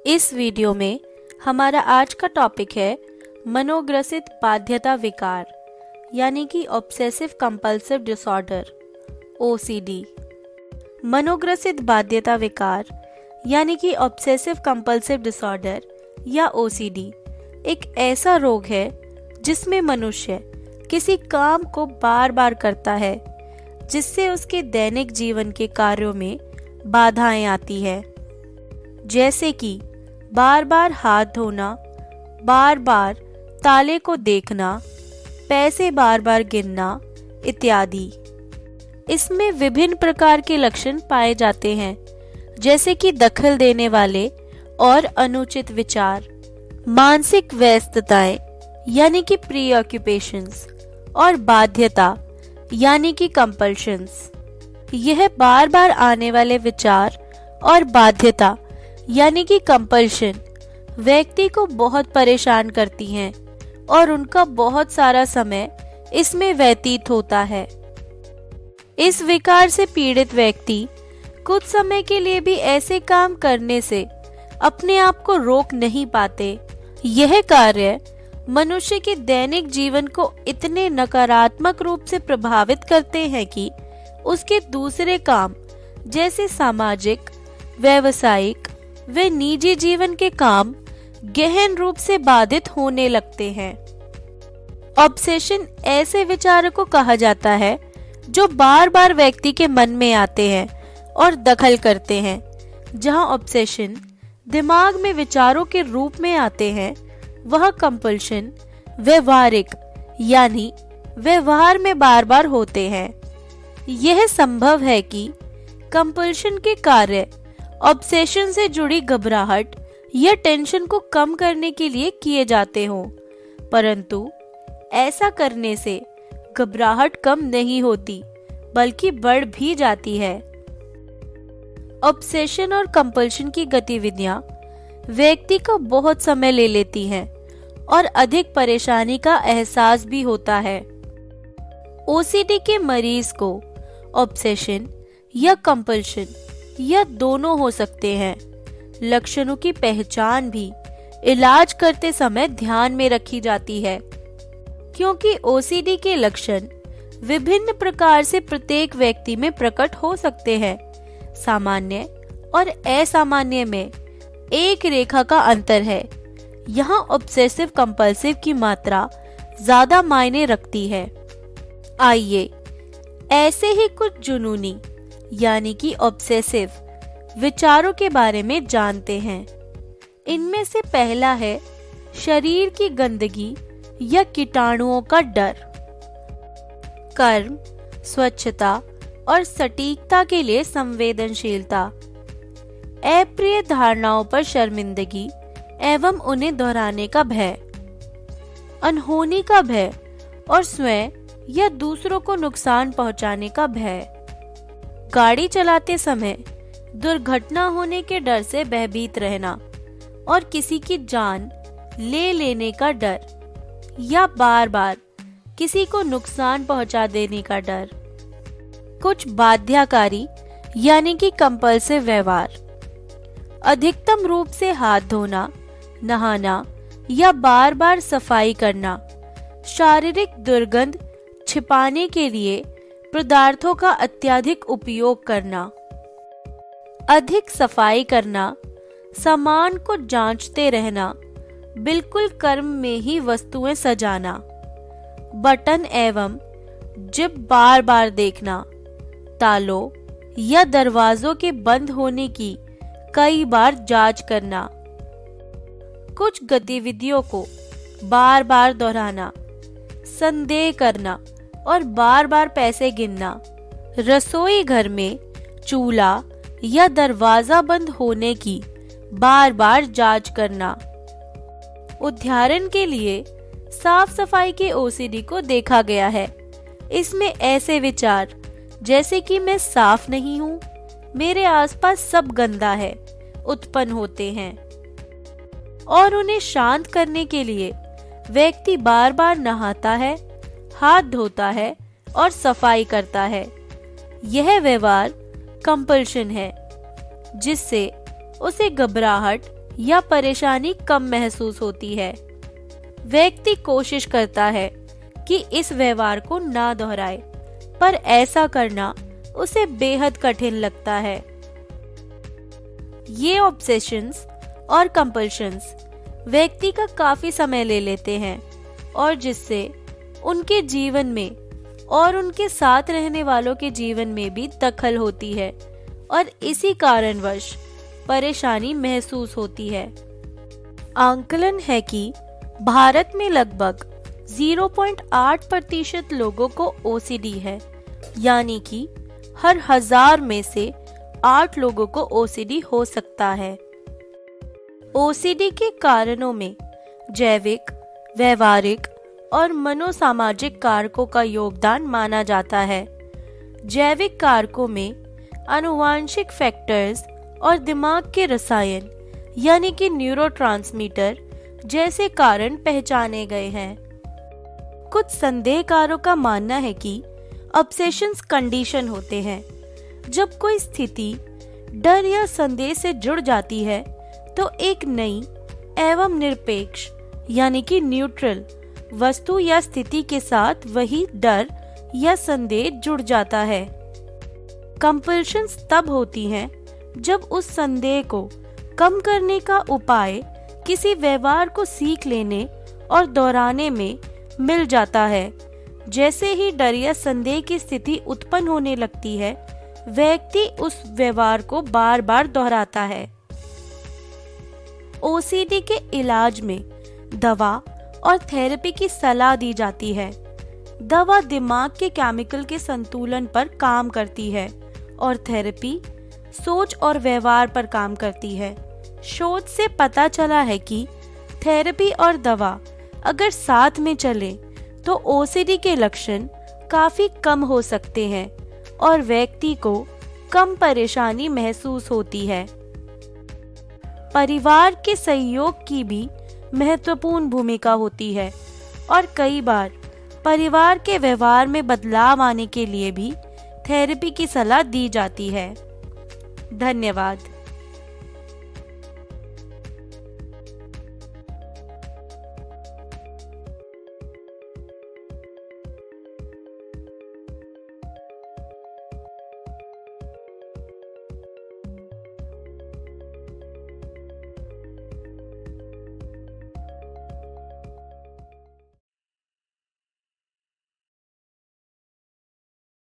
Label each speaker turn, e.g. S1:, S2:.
S1: इस वीडियो में हमारा आज का टॉपिक है मनोग्रसित बाध्यता विकार यानी कि ऑब्सेसिव कंपल्सिव डिसऑर्डर OCD। मनोग्रसित बाध्यता विकार यानी कि ऑब्सेसिव कंपल्सिव डिसऑर्डर या OCD एक ऐसा रोग है जिसमें मनुष्य किसी काम को बार बार करता है जिससे उसके दैनिक जीवन के कार्यों में बाधाएं आती है, जैसे कि बार बार हाथ धोना, बार बार ताले को देखना, पैसे बार बार गिनना इत्यादि। इसमें विभिन्न प्रकार के लक्षण पाए जाते हैं, जैसे कि दखल देने वाले और अनुचित विचार, मानसिक व्यस्तताएं यानी कि प्रीऑक्यूपेशंस और बाध्यता यानी कि कंपल्शंस। यह बार बार आने वाले विचार और बाध्यता यानी कि कंपल्शन व्यक्ति को बहुत परेशान करती हैं और उनका बहुत सारा समय इसमें व्यतीत होता है। इस विकार से पीड़ित व्यक्ति कुछ समय के लिए भी ऐसे काम करने से अपने आप को रोक नहीं पाते। यह कार्य मनुष्य के दैनिक जीवन को इतने नकारात्मक रूप से प्रभावित करते हैं कि उसके दूसरे काम जैसे सामाजिक, व्यावसायिक व निजी जीवन के काम गहन रूप से बाधित होने लगते हैं। ऑब्सेशन ऐसे विचारों को कहा जाता है जो बार बार व्यक्ति के मन में आते हैं और दखल करते हैं। जहां ऑब्सेशन दिमाग में विचारों के रूप में आते हैं, वह कंपल्शन व्यवहारिक यानी व्यवहार में बार बार होते हैं। यह संभव है कि कंपल्शन के कार्य ऑब्सेशन से जुड़ी घबराहट या टेंशन को कम करने के लिए किए जाते हों, परंतु ऐसा करने से घबराहट कम नहीं होती बल्कि बढ़ भी जाती है। ऑब्सेशन और कंपल्शन की गतिविधियां व्यक्ति को बहुत समय ले लेती हैं और अधिक परेशानी का एहसास भी होता है। OCD के मरीज को ऑब्सेशन या कंपल्शन या दोनों हो सकते हैं। लक्षणों की पहचान भी इलाज करते समय ध्यान में रखी जाती है, क्योंकि OCD के लक्षण विभिन्न प्रकार से प्रत्येक व्यक्ति में प्रकट हो सकते हैं। सामान्य और असामान्य में एक रेखा का अंतर है। यहाँ ऑब्सेसिव कंपल्सिव की मात्रा ज्यादा मायने रखती है। आइए ऐसे ही कुछ जुनूनी यानी कि ऑब्सेसिव विचारों के बारे में जानते हैं। इनमें से पहला है शरीर की गंदगी या कीटाणुओं का डर। कर्म, स्वच्छता और सटीकता के लिए संवेदनशीलता, अप्रिय धारणाओं पर शर्मिंदगी एवं उन्हें दोहराने का भय, अनहोनी का भय और स्वयं या दूसरों को नुकसान पहुंचाने का भय, गाड़ी चलाते समय दुर्घटना होने के डर से भयभीत रहना और किसी की जान ले लेने का डर या बार बार किसी को नुकसान पहुंचा देने का डर। कुछ बाध्यकारी यानी कि कंपल्सिव व्यवहार, अधिकतम रूप से हाथ धोना, नहाना या बार बार सफाई करना, शारीरिक दुर्गंध छिपाने के लिए पदार्थों का अत्यधिक उपयोग करना, अधिक सफाई करना, सामान को जांचते रहना, बिल्कुल कर्म में ही वस्तुएं सजाना, बटन एवं जिप बार बार देखना, तालों या दरवाजों के बंद होने की कई बार जांच करना, कुछ गतिविधियों को बार बार दोहराना, संदेह करना और बार बार पैसे गिनना, रसोई घर में चूल्हा या दरवाजा बंद होने की बार बार जांच करना। उदाहरण के लिए साफ सफाई के OCD को देखा गया है। इसमें ऐसे विचार जैसे कि मैं साफ नहीं हूँ, मेरे आसपास सब गंदा है उत्पन्न होते हैं और उन्हें शांत करने के लिए व्यक्ति बार बार नहाता है, हाथ धोता है और सफाई करता है। यह व्यवहार कंपल्शन है जिससे उसे घबराहट या परेशानी कम महसूस होती है। व्यक्ति कोशिश करता है कि इस व्यवहार को ना दोहराए, पर ऐसा करना उसे बेहद कठिन लगता है। ये ऑब्सेशंस और कंपल्शंस व्यक्ति का काफी समय ले लेते हैं और जिससे उनके जीवन में और उनके साथ रहने वालों के जीवन में भी दखल होती है और इसी कारणवश परेशानी महसूस होती है। आंकलन है कि भारत में लगभग 0.8% लोगों को ओसीडी है, यानी कि हर 1000 में से 8 लोगों को ओसीडी हो सकता है। ओसीडी के कारणों में जैविक, व्यवहारिक और मनोसामाजिक कारकों का योगदान माना जाता है। जैविक कारकों में आनुवांशिक फैक्टर्स और दिमाग के रसायन यानी कि न्यूरोट्रांसमीटर जैसे कारण पहचाने गए हैं। कुछ संदेहकारों का मानना है कि ऑब्सेशंस कंडीशन होते हैं। जब कोई स्थिति डर या संदेह से जुड़ जाती है तो एक नई एवं निरपेक्ष यानी कि न्यूट्रल वस्तु या स्थिति के साथ वही डर या संदेह जुड़ जाता है। कंपल्शंस तब होती हैं जब उस संदेह को कम करने का उपाय किसी व्यवहार को सीख लेने और दोहराने में मिल जाता है। जैसे ही डर या संदेह की स्थिति उत्पन्न होने लगती है, व्यक्ति उस व्यवहार को बार बार दोहराता है। ओसीडी के इलाज में दवा और थेरेपी की सलाह दी जाती है। दवा दिमाग के केमिकल के संतुलन पर काम करती है और थेरेपी सोच और व्यवहार पर काम करती है। शोध से पता चला है कि थेरेपी और दवा अगर साथ में चले तो ओसीडी के लक्षण काफी कम हो सकते हैं और व्यक्ति को कम परेशानी महसूस होती है। परिवार के सहयोग की भी महत्वपूर्ण भूमिका होती है और कई बार परिवार के व्यवहार में बदलाव आने के लिए भी थेरेपी की सलाह दी जाती है। धन्यवाद।